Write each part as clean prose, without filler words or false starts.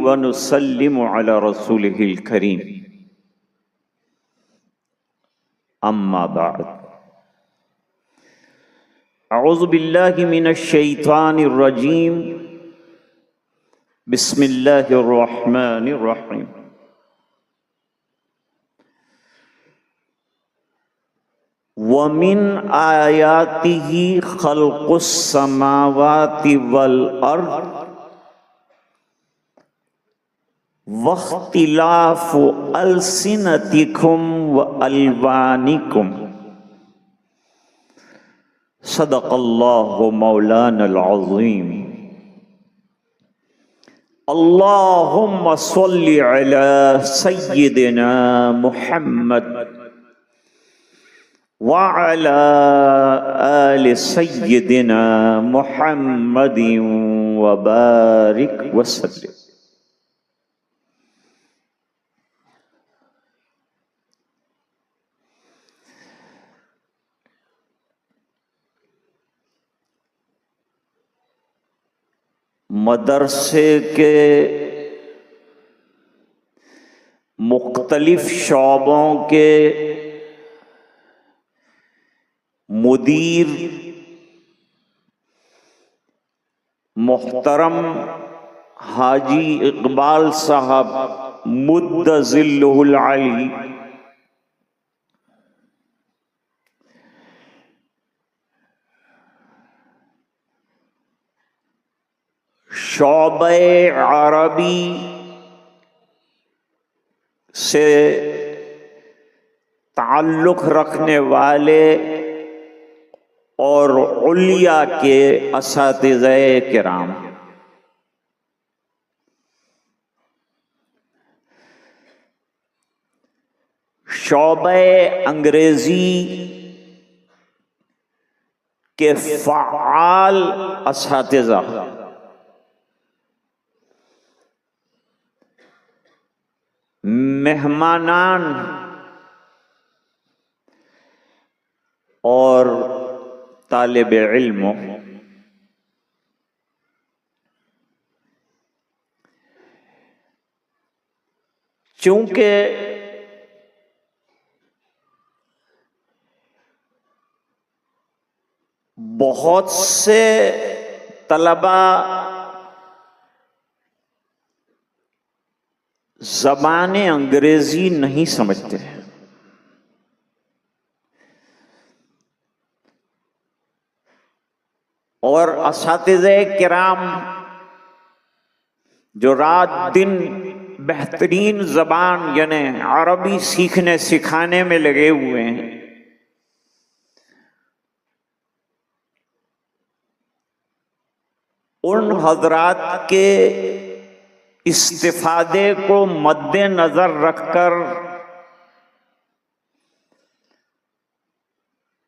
व नुसल्लिमु अला रसूलिहिल करीम। अम्मा बाद, अऊज़ु बिल्लाहि मिनश शैतानिर रजीम, बिस्मिल्लाहिर रहमानिर रहीम। वमिन आयातिही खल्क़ुस समावाति वल अर्द वख्तिलाफु अलसिनतिकुम व अलवानिकुम। सदक़ल्लाहु मौलानल अज़ीम। अल्लाहुम्मा सल्लि अला सय्यिदिना मुहम्मद व अला आलि सय्यिदिना मुहम्मदिन व बारिक वसल्लिम। मदरसे के मुख्तलिफ शोबों के मुदीर मोहतरम हाजी इकबाल साहब मुद्दज़िल्लुहुल अली, शोबे अरबी से ताल्लुक़ रखने वाले और उलिया के असातिज़े किराम, शोबे अंग्रेजी के फ़आल असातिज़ा, मेहमानान और तालिबे इल्म, चूंकि बहुत से तलबा ज़बान अंग्रेजी नहीं समझते हैं और असातिज़े किराम जो रात दिन बेहतरीन ज़बान यानी अरबी सीखने सिखाने में लगे हुए हैं, उन हजरात के इस्तिफादे को मद्देनजर रखकर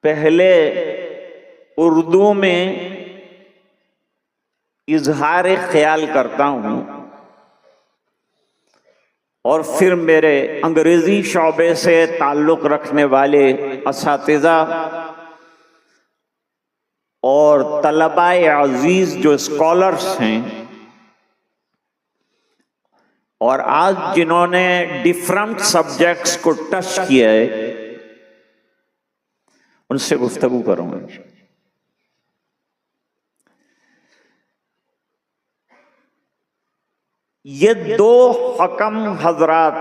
पहले उर्दू में इजहार ख्याल करता हूँ और फिर मेरे अंग्रेजी शोबे से ताल्लुक़ रखने वाले असातिज़ा और तलबाए अजीज जो स्कॉलर्स हैं और आज जिन्होंने डिफरेंट सब्जेक्ट्स को टच किया है, उनसे गुफ्तगू करूंगा। ये दो हकम हजरात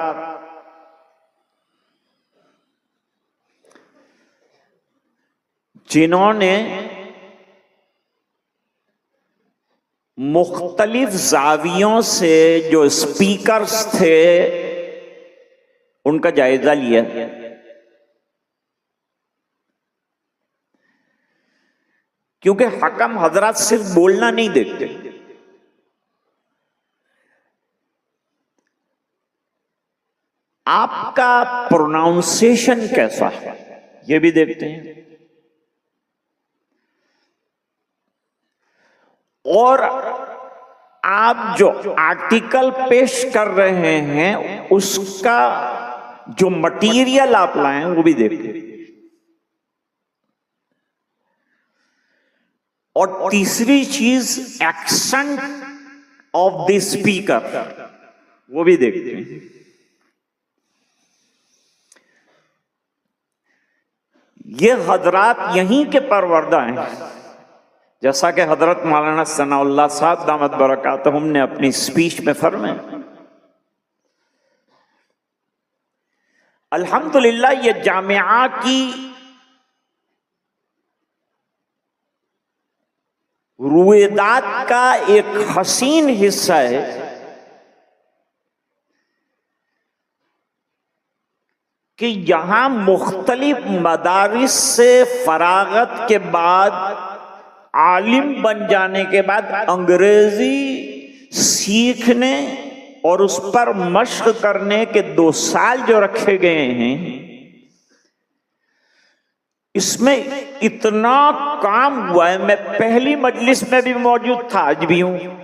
जिन्होंने मुख्तलिफ जावियों से जो स्पीकर्स थे उनका जायजा लिया, क्योंकि हकम हजरात सिर्फ बोलना नहीं देखते, आपका प्रोनाउंसिएशन कैसा है ये भी देखते हैं। और आप जो आर्टिकल पेश कर रहे हैं उसका जो मटेरियल आप लाएं वो भी देखते हैं। और तीसरी चीज एक्सेंट ऑफ द स्पीकर, वो भी देखते हैं। ये हजरात यहीं के परवरदा हैं, जैसा कि हजरत मौलाना सनाउल्लाह साहब दामत बरकातहुम ने अपनी स्पीच में फरमाया। अल्हम्दुलिल्लाह ये जामिया की रुएदात का एक हसीन हिस्सा है कि यहां मुख्तलिफ मदारिस से फरागत के बाद, आलिम बन जाने के बाद अंग्रेजी सीखने और उस पर मश्क करने के 2 साल जो रखे गए हैं, इसमें इतना काम हुआ है। मैं पहली मजलिस में भी मौजूद था, आज भी हूं।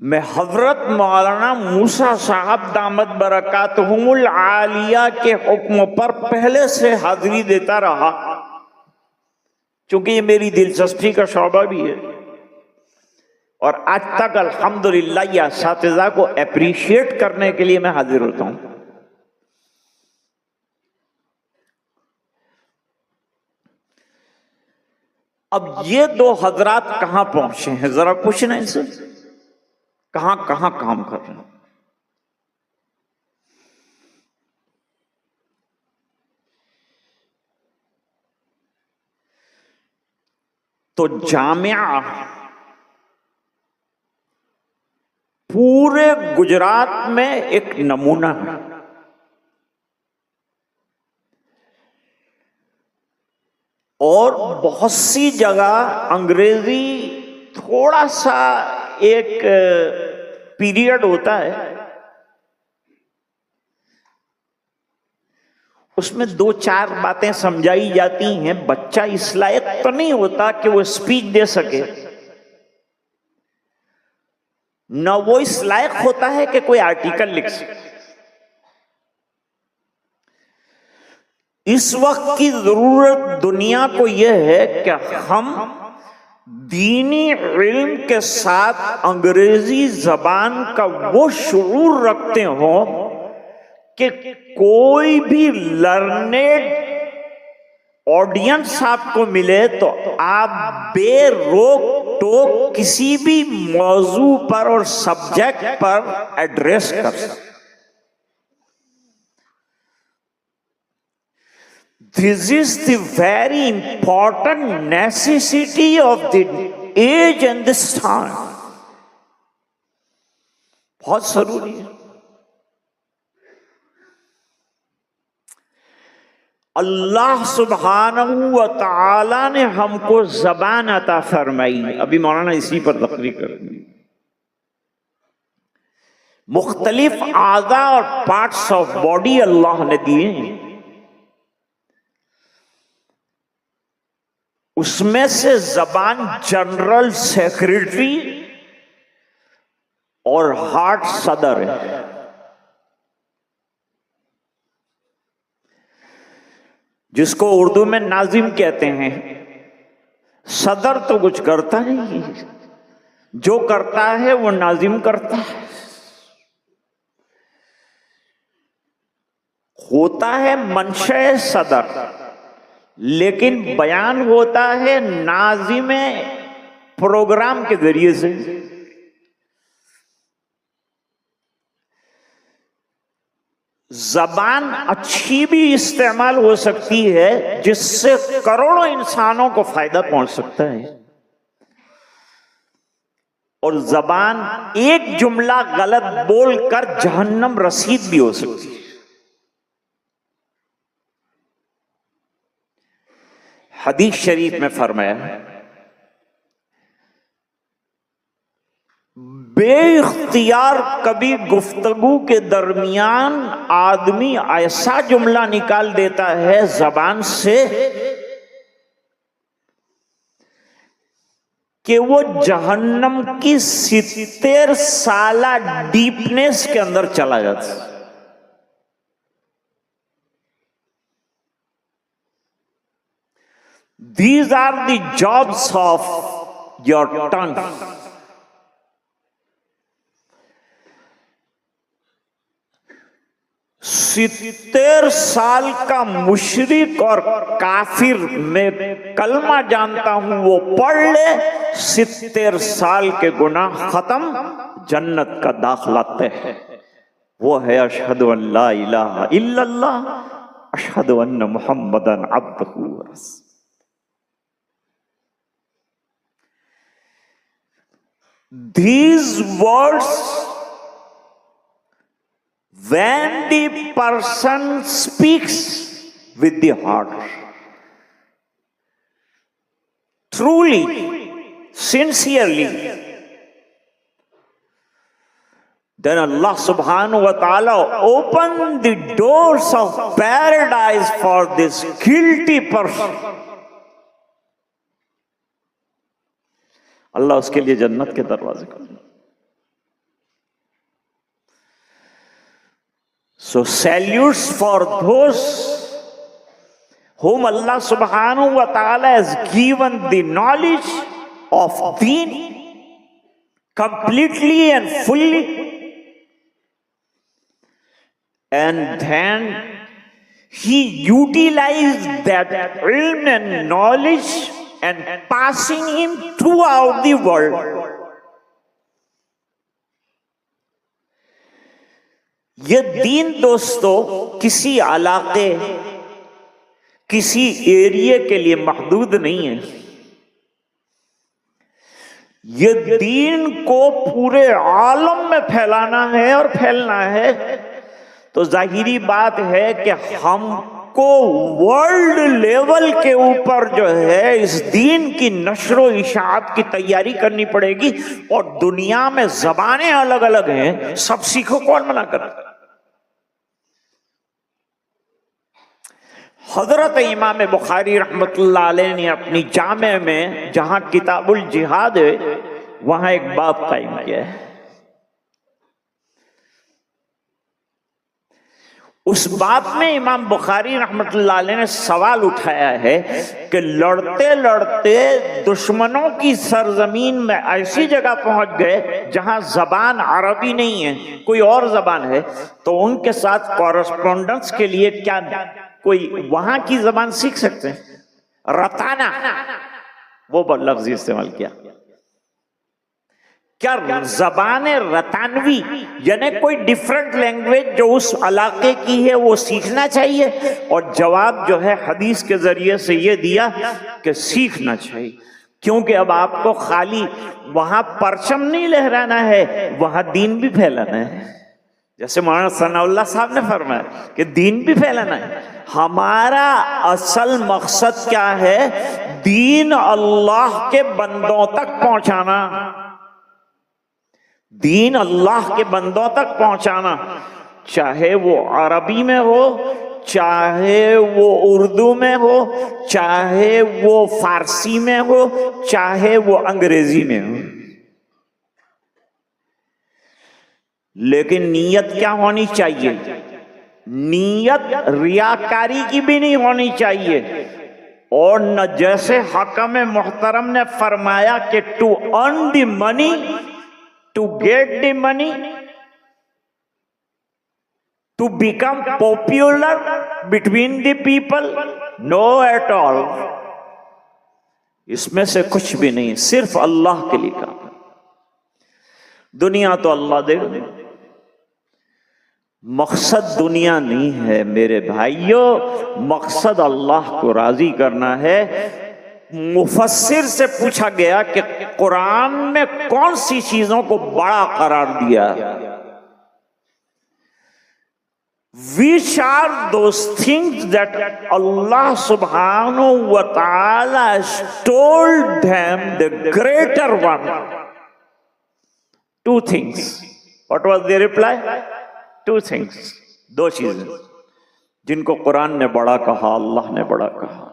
मैं हजरत मौलाना मूसा साहब दामत बरकातहुमुल आलिया के हुक्म पर पहले से हाजिरी देता रहा, क्योंकि ये मेरी दिलचस्पी का शौबा भी है। और आज तक अल्हम्दुलिल्लाह ये असातिज़ा को एप्रिशिएट करने के लिए मैं हाजिर होता हूं। अब ये 2 हजरात कहां पहुंचे हैं, जरा पूछना इनसे, कहां कहां काम कर रहे हैं। तो जामिया पूरे गुजरात में एक नमूना है। और बहुत सी जगह अंग्रेजी थोड़ा सा एक पीरियड होता है, उसमें 2-4 बातें समझाई जाती हैं। बच्चा इस लायक तो नहीं होता कि वो स्पीच दे सके, न वो इस लायक होता है कि कोई आर्टिकल लिख सके। इस वक्त की जरूरत दुनिया को यह है कि हम दीनी इल्म के साथ अंग्रेजी जबान का वो शुऊर रखते हो कि कोई भी लर्नेड ऑडियंस आपको मिले तो आप बेरोक टोक किसी भी मौजू पर और सब्जेक्ट पर एड्रेस कर सकते। This is the very important necessity of the age and this time. बहुत जरूरी है। अल्लाह सुब्हानहू व तआला ने हमको जबान अता फरमाई। अभी मौलाना इसी पर तकरीर करेंगे। मुख्तलिफ आज़ा और पार्ट्स ऑफ बॉडी अल्लाह ने दिए, उसमें से जबान जनरल सेक्रेटरी और हार्ट सदर है। जिसको उर्दू में नाजिम कहते हैं। सदर तो कुछ करता नहीं, जो करता है वो नाजिम करता है। होता है मंशे सदर, लेकिन बयान होता है नाजिम प्रोग्राम के जरिए से। जबान अच्छी भी इस्तेमाल हो सकती है जिससे करोड़ों इंसानों को फायदा पहुंच सकता है, और जबान एक जुमला गलत बोलकर जहन्नम रसीद भी हो सकती है। हदीस शरीफ में फरमाया, बेइख्तियार कभी गुफ्तगू के दरमियान आदमी ऐसा जुमला निकाल देता है जबान से कि वो जहन्नम की 70 साला डीपनेस के अंदर चला जाता है। These are the jobs of your tongue. सित्तेर साल का मुशरिक और काफिर में कलमा जानता हूं, वो पढ़ ले, 70 साल के गुनाह खत्म, जन्नत का दाखला तय है। वो है अशहदु अल्ला इलाहा इल्लल्लाह, अशहदु अन्ना मुहम्मदन अब्दुहु व रसूलुहु। These words, when the person speaks with the heart, truly, sincerely, then Allah subhanahu wa ta'ala open the doors of paradise for this guilty person. अल्लाह उसके लिए जन्नत के दरवाजे खोले। So salutes for those whom Allah subhanahu wa ta'ala has given the knowledge of deen completely and fully, and then he utilized that ilm and knowledge and passing him throughout the world. ये दीन दोस्तों किसी इलाके, किसी area के लिए महदूद नहीं है। ये दीन को पूरे आलम में फैलाना है और फैलना है, तो जाहिरी बात है कि हमको वर्ल्ड लेवल के ऊपर जो है इस दीन की नश्रो इशाअत की तैयारी करनी पड़ेगी। और दुनिया में जबानें अलग अलग हैं, सब सीखो, कौन मना कर। हजरत इमाम बुखारी रहमतुल्लाह अलैह ने अपनी जामे में जहां किताबुल जिहाद है, वहां एक बाब कायम किया है। उस बात में इमाम बुखारी रहमतुल्लाह अलैह ने सवाल उठाया है कि लड़ते लड़ते दुश्मनों की सरजमीन में ऐसी जगह पहुंच गए जहां जबान अरबी नहीं है, कोई और जबान है, तो उनके साथ कॉरेस्पॉन्डेंस के लिए क्या कोई वहां की जबान सीख सकते हैं? रताना, वो लफ्ज इस्तेमाल किया। क्या जबान रतानवी यानी कोई डिफरेंट लैंग्वेज जो उस इलाके की है वो सीखना चाहिए? और जवाब जो है हदीस के जरिए से ये दिया कि सीखना चाहिए, क्योंकि अब आपको खाली वहां परचम नहीं लहराना है, वहां दीन भी फैलाना है। जैसे मौलाना सनाउल्लाह साहब ने फरमाया कि दीन भी फैलाना है। हमारा असल मकसद क्या है? दीन अल्लाह के बंदों तक पहुंचाना, दीन अल्लाह के बंदों तक पहुंचाना, चाहे वो अरबी में हो, चाहे वो उर्दू में हो, चाहे वो फारसी में हो, चाहे वो अंग्रेजी में हो। लेकिन नीयत क्या होनी चाहिए? नीयत रियाकारी की भी नहीं होनी चाहिए। और न जैसे हकम मोहतरम ने फरमाया कि to earn the money, to get the money, to become popular between the people, no at all. इसमें से कुछ भी नहीं, सिर्फ अल्लाह के लिए काम। दुनिया तो अल्लाह देगा, मकसद दुनिया नहीं है मेरे भाइयों, मकसद अल्लाह को राजी करना है। मुफस्सिर से पूछा गया कि कुरान में कौन सी चीजों को बड़ा करार दिया? Which are those things that Allah subhanahu wa ta'ala has told them the greater one? Two things. What was the reply? Two things. दो चीजें जिनको कुरान ने बड़ा कहा, अल्लाह ने बड़ा कहा।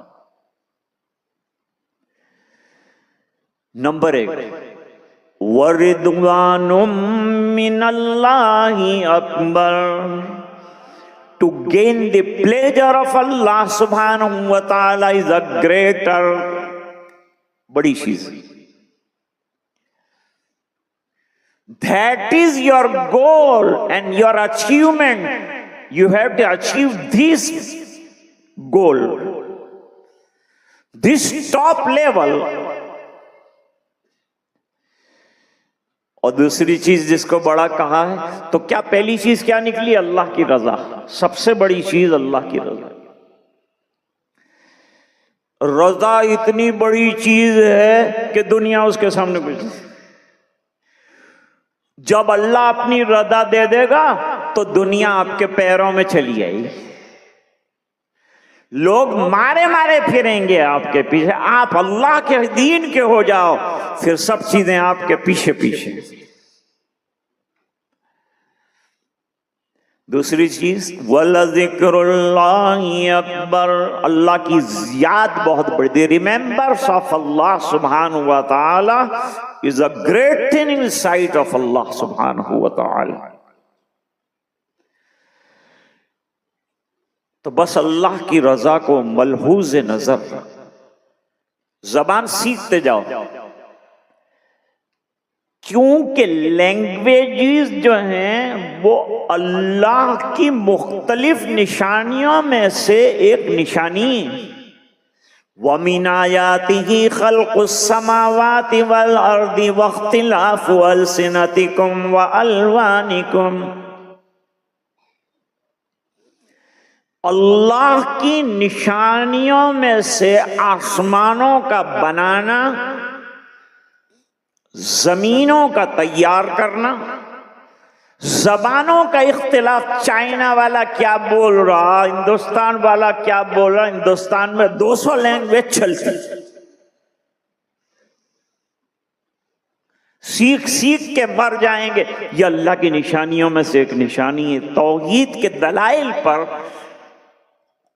नंबर 1, वरिदवानुम मिनल्लाहि अकबर, to gain the pleasure of Allah subhanahu wa ta'ala is a greater बड़ी चीज। That is your goal and your achievement. You have to achieve this goal, this top level. और दूसरी चीज जिसको बड़ा कहा है, तो क्या पहली चीज क्या निकली? अल्लाह की रजा। सबसे बड़ी चीज अल्लाह की रजा। रजा इतनी बड़ी चीज है कि दुनिया उसके सामने कुछ। जब अल्लाह अपनी रजा दे देगा तो दुनिया आपके पैरों में चली आएगी। लोग मारे मारे फिरेंगे आपके पीछे। आप अल्लाह के दीन के हो जाओ, फिर सब चीजें आपके पीछे पीछे। दूसरी चीज, वलज़िक्रुल्लाहि अकबर। अल्लाह की याद बहुत बड़ी। रिमेंबर्स ऑफ अल्लाह सुब्हानहू व तआला is a great thing in sight of Allah सुब्हानहू व तआला। तो बस अल्लाह की रजा को मलहूज नजर जबान सीखते जाओ, क्योंकि लैंग्वेजेस जो हैं वो अल्लाह की मुख्तलिफ निशानियों में से एक निशानी। वमिन आयातिही खल्कुस समावाति वल अर्दि वख्तिलाफु अलसिनतिकुम व अलवानिकुम। अल्लाह की निशानियों में से आसमानों का बनाना, जमीनों का तैयार करना, जबानों का इख्तिलाफ। चाइना वाला क्या बोल रहा, हिंदुस्तान वाला क्या बोल रहा। हिंदुस्तान में 200 लैंग्वेज चलती। सीख सीख के मर जाएंगे। ये अल्लाह की निशानियों में से एक निशानी है। तौहीद के दलाइल पर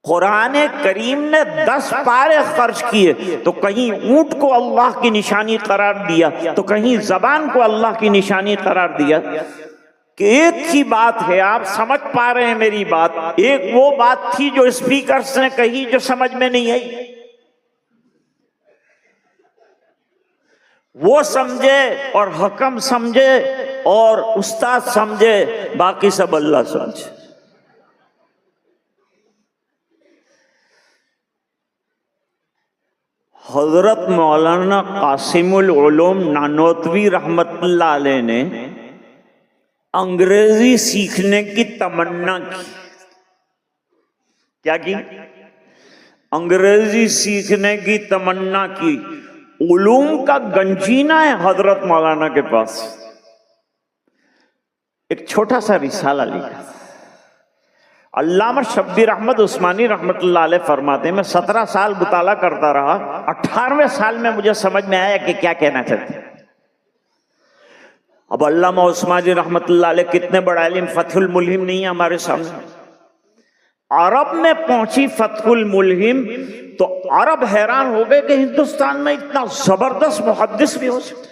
कुरान करीम ने 10 पारे खर्च किए, तो कहीं ऊंट को अल्लाह की निशानी करार दिया, तो कहीं जबान को अल्लाह की निशानी करार दिया। कि एक ही बात है, आप समझ पा रहे हैं मेरी बात। एक वो बात थी जो स्पीकर्स ने कही जो समझ में नहीं आई, वो समझे और हकम समझे और उस्ताद समझे, बाकी सब अल्लाह समझे। हजरत मौलाना कासिमुल उलूम नानोतवी रहमतुल्लाह अलैह ने अंग्रेजी सीखने की तमन्ना की। क्या की? अंग्रेजी सीखने की तमन्ना की। उलूम का गंजीना है हजरत मौलाना के पास। एक छोटा सा रिसाला लिखा। अल्लामा शब्बीर अहमद उस्मानी रहमतुल्लाह अलैह फरमाते हैं, मैं 17 साल मुताला करता रहा। 18वें साल में मुझे समझ में आया कि क्या कहना चाहते हैं। अब अल्लामा उस्मानी रहमतुल्लाह अलैह कितने बड़ा इल्म, फतहुल मुल्हिम नहीं है हमारे सामने। अरब में पहुंची फतहुल मुल्हिम, तो अरब हैरान हो गए कि हिंदुस्तान में इतना जबरदस्त मुहद्दिस भी हो सकते।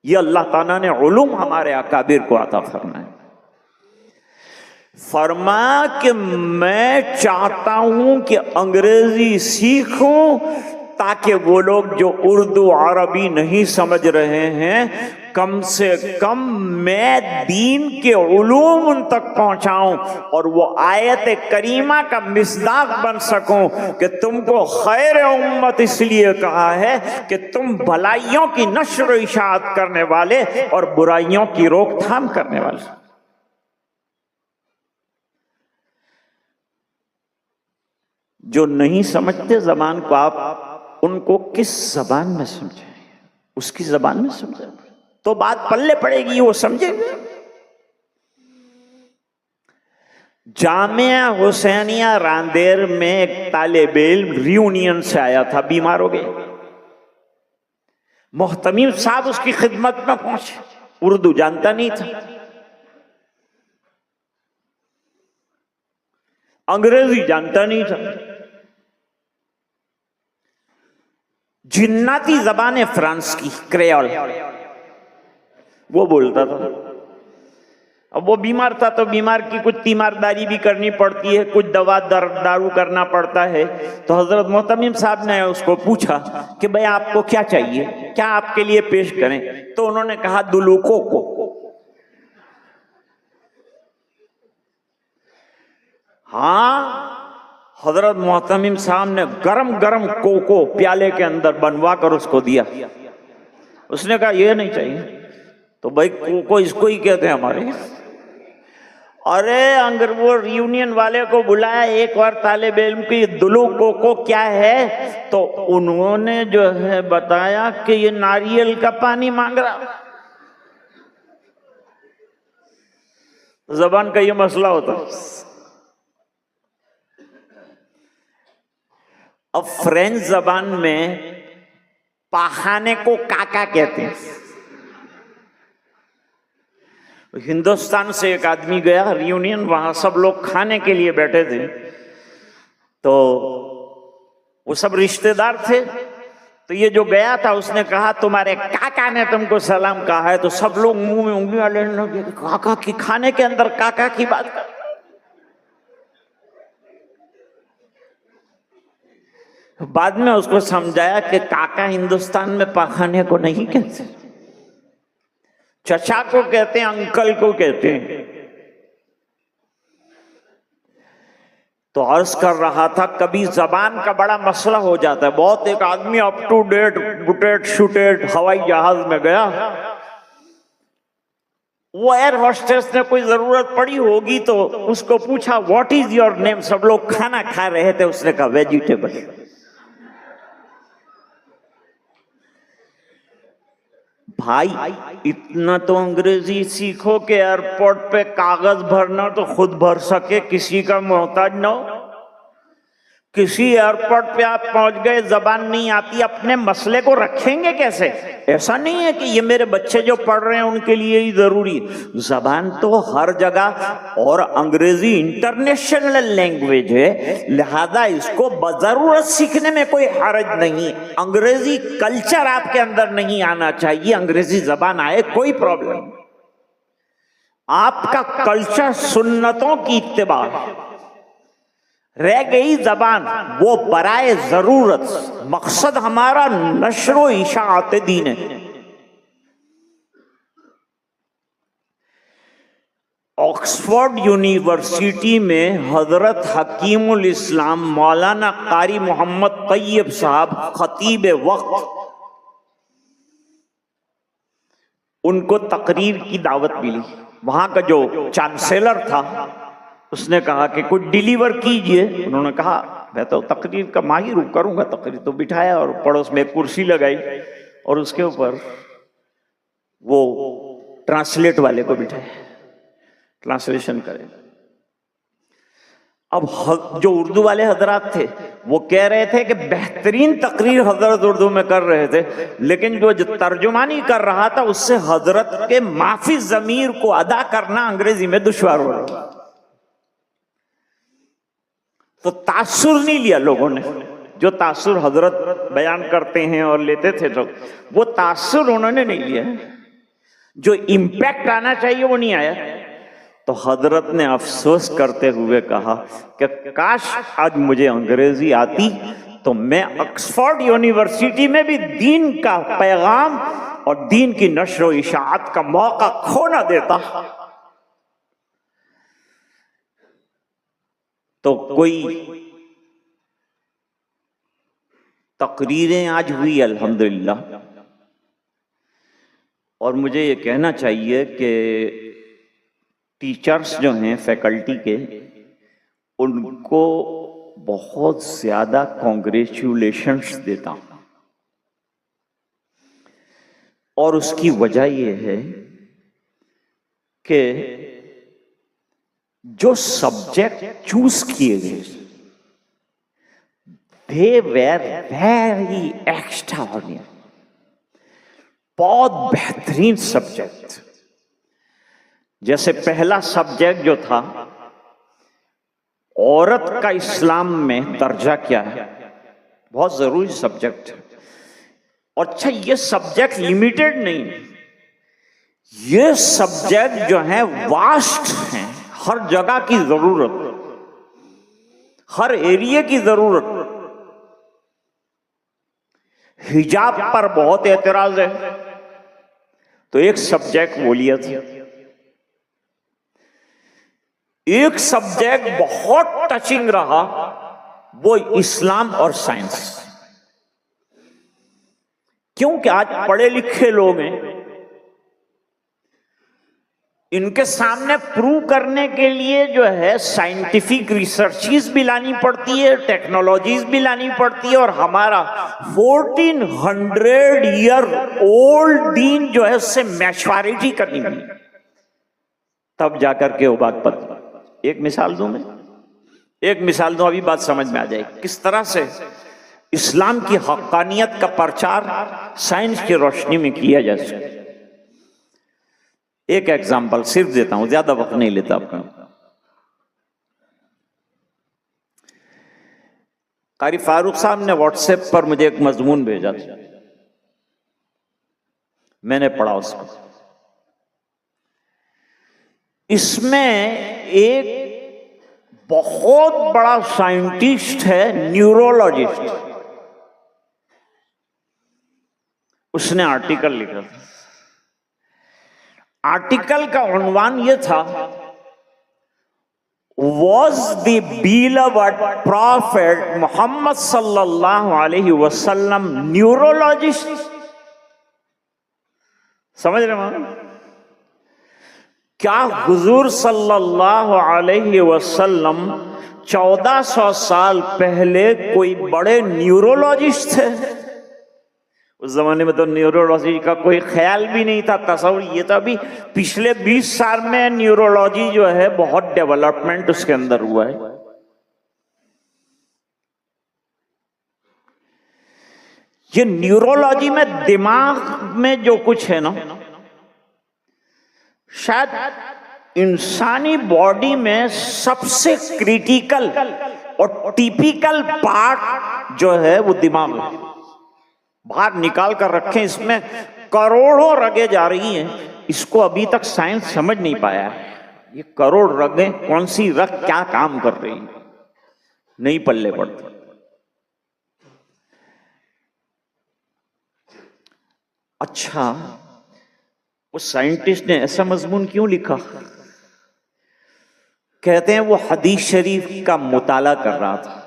ये अल्लाह ताला ने उलूम हमारे अकाबिर को अता फरमाया। फरमाया कि मैं चाहता हूं कि अंग्रेजी सीखूं, ताकि वो लोग जो उर्दू अरबी नहीं समझ रहे हैं, कम से कम मैं दीन के उलूम उन तक पहुंचाऊं और वो आयत करीमा का मिसदाक बन सकूं कि तुमको खैर उम्मत इसलिए कहा है कि तुम भलाइयों की नश्र इशाअत करने वाले और बुराइयों की रोकथाम करने वाले। जो नहीं समझते जबान को, आप उनको किस जबान में समझाएं? उसकी जबान में समझाएं तो बात पल्ले पड़ेगी, वो समझेंगे। जामिया हुसैनिया रांदेर में एक तालिब इल्म रियूनियन से आया था, बीमार हो गए। मोहतमीम साहब उसकी खिदमत में पहुंचे। उर्दू जानता नहीं था, अंग्रेजी जानता नहीं था, जिन्नाती जबान फ्रांस की क्रेओल वो बोलता था। अब वो बीमार था तो बीमार की कुछ तीमारदारी भी करनी पड़ती है, कुछ दवा दारू करना पड़ता है। तो हजरत मोहतमिम साहब ने उसको पूछा कि भाई आपको क्या चाहिए, क्या आपके लिए पेश करें? तो उन्होंने कहा दुलूको को। हाँ, हजरत मोहतमिम साहब ने गरम गरम कोको प्याले के अंदर बनवा कर उसको दिया। उसने कहा ये नहीं चाहिए। तो भाई कोको इसको ही कहते हैं हमारे। अरे अंग्रेज वो यूनियन वाले को बुलाया एक बार, तालिब इल्म की दुलू कोको क्या है? तो उन्होंने जो है बताया कि ये नारियल का पानी मांग रहा। जबान का ये मसला होता। अब फ्रेंच जबान में पखाने को काका कहते हैं। हिंदुस्तान से एक आदमी गया रियूनियन, वहां सब लोग खाने के लिए बैठे थे, तो वो सब रिश्तेदार थे। तो ये जो गया था उसने कहा तुम्हारे काका ने तुमको सलाम कहा है। तो सब लोग मुंह में उंगलियां लेने लगे, काका की, खाने के अंदर काका की बात कर। बाद में उसको समझाया कि काका हिंदुस्तान में पखाने को नहीं कहते, चचा को कहते हैं, अंकल को कहते हैं। तो अर्ज कर रहा था कभी जबान का बड़ा मसला हो जाता है बहुत। एक आदमी अप टू डेट बुटेट शूटेट हवाई जहाज में गया, वो एयर होस्टेस ने कोई जरूरत पड़ी होगी तो उसको पूछा व्हाट इज योर नेम। सब लोग खाना खा रहे थे, उसने कहा वेजिटेबल। भाई इतना तो अंग्रेजी सीखो कि एयरपोर्ट पे कागज भरना तो खुद भर सके, किसी का मोहताज ना हो। किसी एयरपोर्ट पे आप पहुंच गए, जबान नहीं आती, अपने मसले को रखेंगे कैसे? ऐसा नहीं है कि ये मेरे बच्चे जो पढ़ रहे हैं उनके लिए ही जरूरी। जबान तो हर जगह, और अंग्रेजी इंटरनेशनल लैंग्वेज है, लिहाजा इसको बजरूरत सीखने में कोई हर्ज नहीं। अंग्रेजी कल्चर आपके अंदर नहीं आना चाहिए, अंग्रेजी जबान आए कोई प्रॉब्लम। आपका कल्चर सुन्नतों की इत्तिबा है, रह गई जबान वो बराए जरूरत। मकसद हमारा नशरो इशाअत दीन है। ऑक्सफोर्ड यूनिवर्सिटी में हजरत हकीमुल इस्लाम मौलाना कारी मोहम्मद तैयब साहब खतीब वक्त, उनको तकरीर की दावत मिली। वहां का जो चांसलर था उसने कहा कि कुछ डिलीवर कीजिए। उन्होंने कहा मैं तो तकरीर का माहिर हूं, करूंगा तकरीर। तो बिठाया और पड़ोस में एक कुर्सी लगाई और उसके ऊपर वो ट्रांसलेट वाले को बिठाया, ट्रांसलेशन करे। अब जो उर्दू वाले हजरात थे वो कह रहे थे कि बेहतरीन तकरीर हजरत उर्दू में कर रहे थे, लेकिन जो तर्जुमानी कर रहा था उससे हजरत के माफी जमीर को अदा करना अंग्रेजी में दुश्वार हो रहा। तो तासुर नहीं लिया लोगों ने। जो तासुर हजरत बयान करते हैं और लेते थे तो वो तासुर उन्होंने नहीं लिया। जो इम्पैक्ट आना चाहिए वो नहीं आया। तो हजरत ने अफसोस करते हुए कहा कि काश आज मुझे अंग्रेजी आती तो मैं ऑक्सफोर्ड यूनिवर्सिटी में भी दीन का पैगाम और दीन की नश्र इशाअत का मौका खो ना देता। तो कोई तकरीरें आज हुई अल्हम्दुलिल्लाह, और मुझे ये कहना चाहिए कि टीचर्स जो हैं फैकल्टी के, उनको बहुत ज्यादा कॉन्ग्रेचुलेशंस देता हूं। और उसकी वजह ये है कि जो सब्जेक्ट चूज किए गए they were very extraordinary, बहुत बेहतरीन सब्जेक्ट। जैसे पहला सब्जेक्ट जो था औरत का इस्लाम में दर्जा क्या है, बहुत जरूरी सब्जेक्ट है। और अच्छा, ये सब्जेक्ट लिमिटेड नहीं, ये सब्जेक्ट जो है वास्ट हैं, हर जगह की जरूरत, हर एरिया की जरूरत। हिजाब पर बहुत एतराज है, तो एक सब्जेक्ट वो लिया था। एक सब्जेक्ट बहुत टचिंग रहा, वो इस्लाम और साइंस। क्योंकि आज पढ़े लिखे लोग हैं, इनके सामने प्रूव करने के लिए जो है साइंटिफिक रिसर्चेस भी लानी पड़ती है, टेक्नोलॉजीज भी लानी पड़ती है, और हमारा 1400 ईयर ओल्ड दीन जो है उससे मैच्योरिटी करनी है, तब जाकर के वो बात पता। एक मिसाल दूं मैं, एक मिसाल दूं, अभी बात समझ में आ जाएगी किस तरह से इस्लाम की हक्कानियत का प्रचार साइंस की रोशनी में किया जा सकता। एक एग्जाम्पल सिर्फ देता हूं, ज्यादा वक्त नहीं लेता आपका। कारी फारूक साहब ने व्हाट्सएप पर मुझे एक मजमून भेजा था, मैंने पढ़ा उसको। इसमें एक बहुत बड़ा साइंटिस्ट है, न्यूरोलॉजिस्ट, उसने आर्टिकल लिखा था। आर्टिकल का उन्वान यह था, वॉज द बीलवर्ड प्रॉफेट मोहम्मद सल्लल्लाहु अलैहि वसल्लम न्यूरोलॉजिस्ट। समझ रहे हैं? क्या हुजूर सल्लल्लाहु अलैहि वसल्लम 1400 साल पहले कोई बड़े न्यूरोलॉजिस्ट थे? उस जमाने में तो न्यूरोलॉजी का कोई ख्याल भी नहीं था, तस्वीर। ये तो अभी पिछले 20 साल में न्यूरोलॉजी जो है बहुत डेवलपमेंट उसके अंदर हुआ है। ये न्यूरोलॉजी में दिमाग में जो कुछ है ना, शायद इंसानी बॉडी में सबसे क्रिटिकल और टिपिकल पार्ट जो है वो दिमाग है। बाहर निकाल कर रखें, इसमें करोड़ों रगें जा रही हैं, इसको अभी तक साइंस समझ नहीं पाया है। ये करोड़ रगें, कौन सी रग क्या काम कर रही है, नहीं पल्ले पड़ती। अच्छा, उस साइंटिस्ट ने ऐसा मजमून क्यों लिखा? कहते हैं वो हदीस शरीफ का मुताला कर रहा था।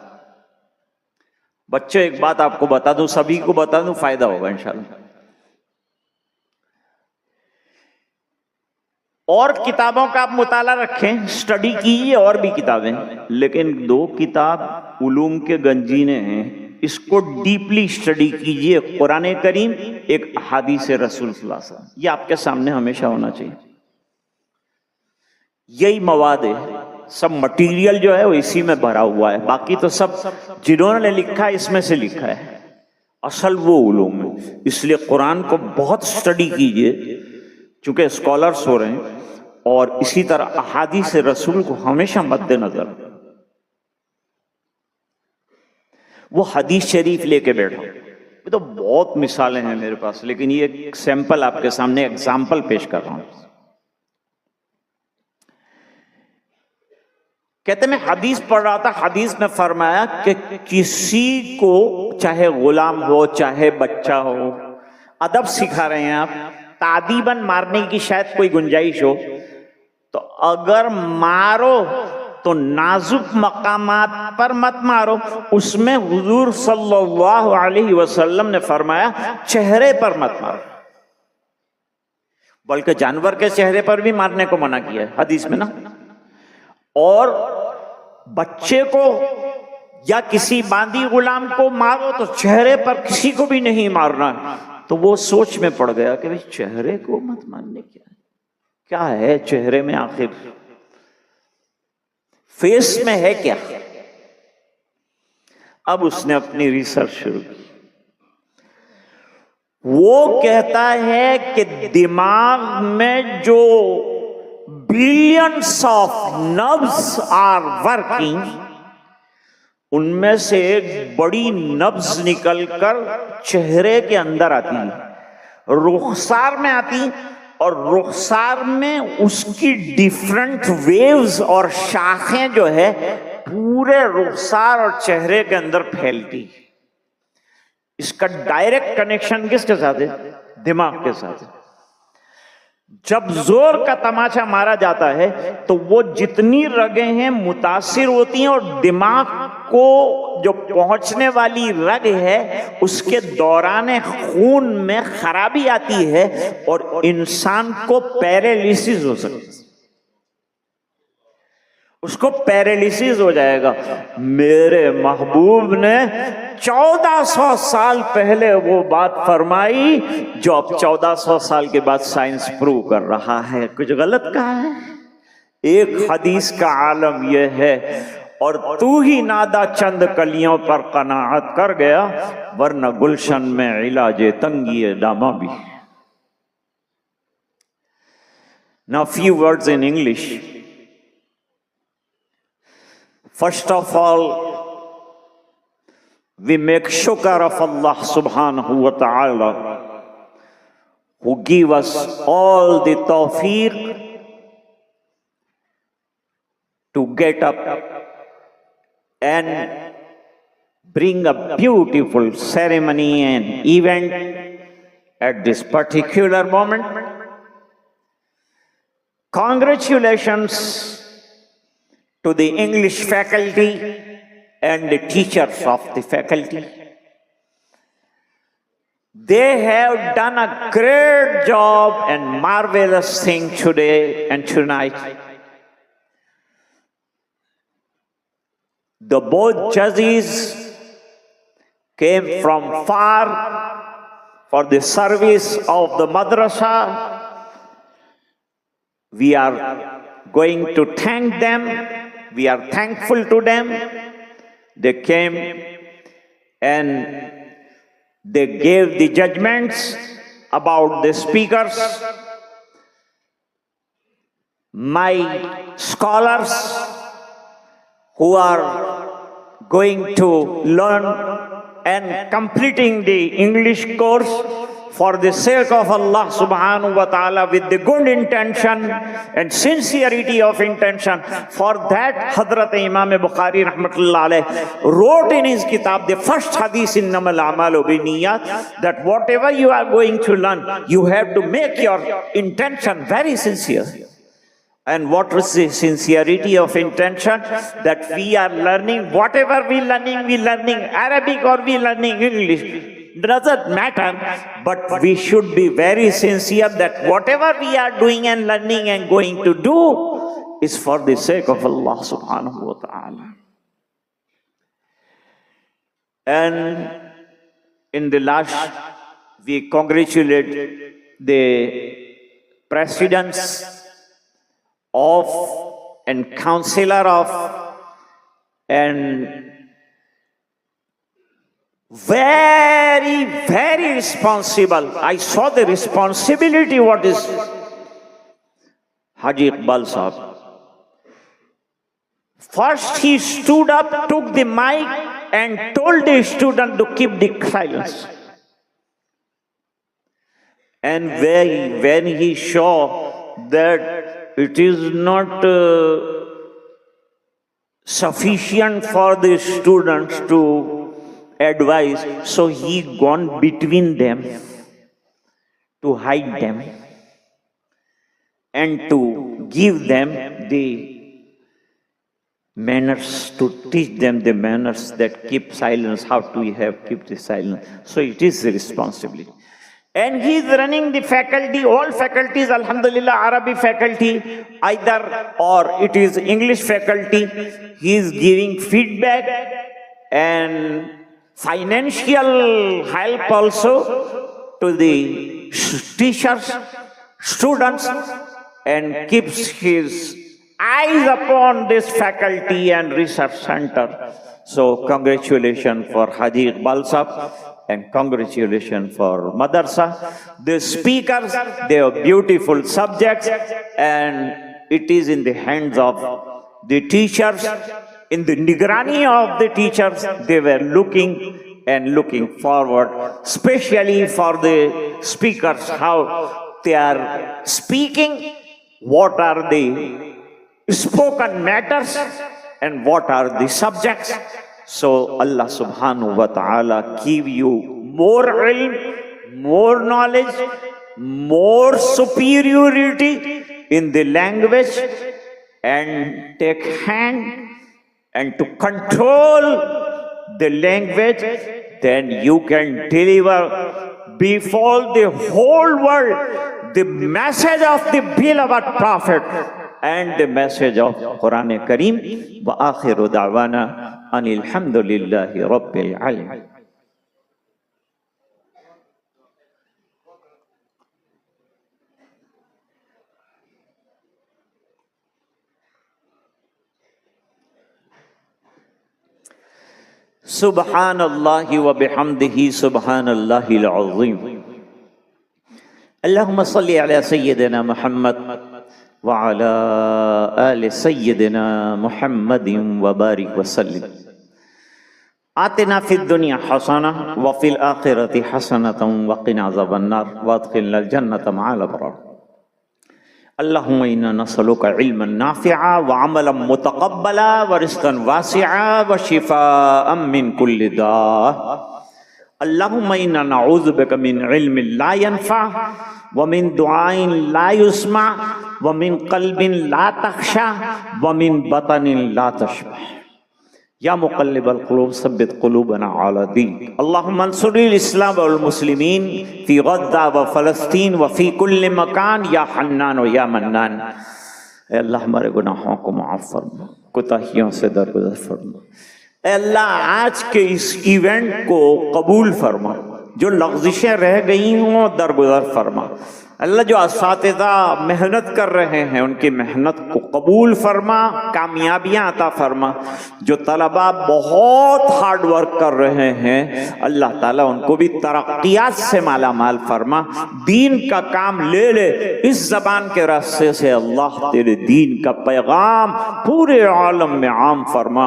बच्चों, एक बात आपको बता दूं, सभी को बता दूं, फायदा होगा इंशाल्लाह। और किताबों का आप मुताला रखें, स्टडी कीजिए, और भी किताबें, लेकिन 2 किताब उलूम के गंजीने हैं, इसको डीपली स्टडी कीजिए। कुरान करीम, एक हदीस रसूल सल्लल्लाहु अलैहि वसल्लम। ये आपके सामने हमेशा होना चाहिए। यही मवाद है, सब मटेरियल जो है वो इसी में भरा हुआ है। बाकी तो सब जिन्होंने लिखा है इसमें से लिखा है, असल वो उलूम है। इसलिए कुरान को बहुत स्टडी कीजिए, चूंकि स्कॉलर्स हो रहे हैं, और इसी तरह अहादीस रसूल को हमेशा मद्देनजर। वो हदीस शरीफ लेके बैठो। ये तो बहुत मिसालें हैं मेरे पास, लेकिन ये एक सैंपल आपके सामने एग्जाम्पल पेश कर रहा हूं। कहते मैं हदीस पढ़ रहा था, हदीस में फरमाया कि किसी को, चाहे गुलाम हो चाहे बच्चा हो, अदब सिखा रहे हैं आप, तादीबन मारने की शायद कोई गुंजाइश हो, तो अगर मारो तो नाजुक मकामात पर मत मारो। उसमें हुजूर सल्लल्लाहु अलैहि वसल्लम ने फरमाया चेहरे पर मत मारो, बल्कि जानवर के चेहरे पर भी मारने को मना किया है हदीस में ना। और बच्चे को या किसी बांदी गुलाम को मारो तो चेहरे पर किसी को भी नहीं मारना। तो वो सोच में पड़ गया कि भाई चेहरे को मत मारने, क्या है चेहरे में, आखिर फेस में है क्या? अब उसने अपनी रिसर्च शुरू की। वो कहता है कि दिमाग में जो billions of nerves are working, उनमें से एक बड़ी नब्ज निकलकर चेहरे के अंदर आती है, रुखसार में आती, और रुखसार में उसकी डिफरेंट वेव्स और शाखें जो है पूरे रुखसार और चेहरे के अंदर फैलती। इसका डायरेक्ट कनेक्शन किसके साथ है? दिमाग के साथ है। जब जोर का तमाचा मारा जाता है तो वो जितनी रगें हैं मुतासिर होती हैं और दिमाग को जो पहुंचने वाली रग है उसके दौरान खून में खराबी आती है और इंसान को पैरालिसिस हो सकती है, उसको पैरालिसिस हो जाएगा। मेरे महबूब ने 1400 साल पहले वो बात फरमाई जो अब 1400 साल के बाद साइंस प्रूव कर रहा है। कुछ गलत कहा है? एक हदीस का आलम यह है, और तू ही नादा चंद कलियों पर कनाअत कर गया, वरना गुलशन में इलाजे तंगी दामा भी। Now few words in English. First of all, we make shukr of Allah subhanahu wa ta'ala who give us all the tawfiq to get up and bring a beautiful ceremony and event at this particular moment. Congratulations to the English faculty and the teachers of the faculty. They have done a great job and marvelous thing today and tonight. The both judges came from far for the service of the madrasa. We are going to thank them. We are thankful to them. They came and they gave the judgments about the speakers. My scholars who are going to learn and completing the English course for the sake of Allah subhanahu wa ta'ala with the good intention and sincerity of intention. For that, Hadrat Imam Bukhari rahmatullah alayh wrote in his kitab, the first hadith in Namal Amalu Biniyat, that whatever you are going to learn, you have to make your intention very sincere. And what is the sincerity of intention? That we are learning, whatever we learning Arabic or we learning English, doesn't matter, but we should be very sincere that whatever we are doing and learning and going to do is for the sake of Allah subhanahu wa ta'ala. And in the last, we congratulate the presidents of and counselor of and very, very responsible. I saw the responsibility what is Haji Iqbal Sahab. First he stood up, took the mic and told the student to keep the silence. And when he saw that it is not sufficient for the students to advise, so he gone between them to hide them and to give them the manners, to teach them the manners that keep silence, how to have keep the silence. So it is the responsibility. And he is running the faculty, all faculties, alhamdulillah, Arabic faculty, either or it is English faculty. He is giving feedback and financial help also to the teachers, students, and keeps his eyes upon this faculty and research center. So congratulations for Haji Iqbal Sahab and congratulations for Madrasa. The speakers, they have beautiful subjects and it is in the hands of the teachers. In the nigrani of the teachers, they were looking and looking forward, especially for the speakers, how they are speaking, what are the spoken matters and what are the subjects. So Allah subhanahu wa ta'ala give you more ilm, more knowledge, more superiority in the language, and take hand and to control the language, then you can deliver before the whole world the message of the beloved Prophet and the message of Quran Kareem. Wa akhiru da'wana anil hamdulillahi rabbil alamin. Subhanallahi wa bihamdihi subhanallahil azim. Allahumma salli ala sayyidina Muhammad wa ala ali sayyidina Muhammadin wa barik wa sallim. Atina fid dunya hasanah wa fil akhirati hasanatan wa qina azaban nar wa adkhilna al jannata ma'al abrar. Allahumma inna nas'aluka ilman nafi'a wa amalan mutaqabbala wa rizqan wasi'a wa shifaa'an min kulli da'. Allahumma inna na'udhu bika min ilmin la yanfa' wa min du'ain la yusma' wa min qalbin la takhsha wa min batanin la tashbah. Ya muqallibal qulub sabbit qulubana ala din. Allahumma ansuril islam wal muslimin fi Gaza wa Falastin wa fi kulli makan ya Hannan wa ya Mannan. Allah हमारे गुनाहों को माफ फरमा, कोताहियों से दरगुजर फरमा। अल्लाह आज के इस इवेंट को कबूल फरमा, जो लग़ज़िशें रह गई हों दरगुजर फरमा। अल्लाह जो असातिज़ा मेहनत कर रहे हैं उनकी मेहनत को कबूल फरमा, कामयाबियाँ अता फरमा। जो तलबा बहुत हार्ड वर्क कर रहे हैं अल्लाह ताला उनको भी तरक्कियात से माला माल फरमा। दीन का काम ले ले इस ज़बान के रास्ते से अल्लाह तेरे दीन का पैगाम पूरे आलम में आम फरमा।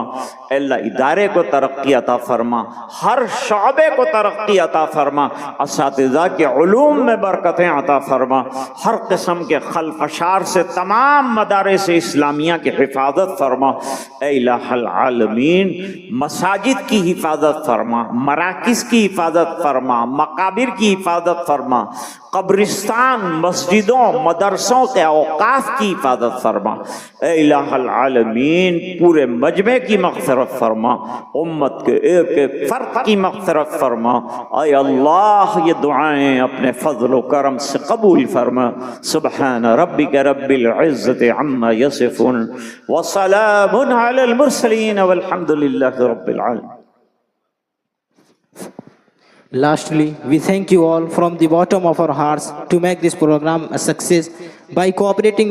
अल्लाह इदारे को तरक्की अता फरमा, हर शौबे को तरक्की अता फरमा, असातिज़ा के उलूम में बरकतें अता फरमा, हर किस्म के खलफशार से तमाम मदारिस इस्लामिया की हिफाजत फरमा। ऐ इलाहल आलमीन, मसाजिद की हिफाजत फरमा, मराकिज़ की हिफाजत फरमा, मकाबिर की हिफाजत फरमा, कब्रिस्तान, मस्जिदों, मदरसों के औकाफ की हिफाजत फरमा। ऐ इलाहल आलमीन, पूरे मजमे की मग़फ़िरत फरमा, उम्मत के एक एक फ़र्द की मग़फ़िरत फरमा। ऐ अल्लाह, ये दुआएं अपने फ़ज़्ल व करम से कबूल फरमा। सुब्हान रब्बिक रब्बिल इज़्ज़ति अम्मा यसिफ़ून व सलामुन अलल मुरसलीन वल्हम्दुलिल्लाहि रब्बिल आलमीन। Lastly, we thank you all from the bottom of our hearts to make this program a success by cooperating with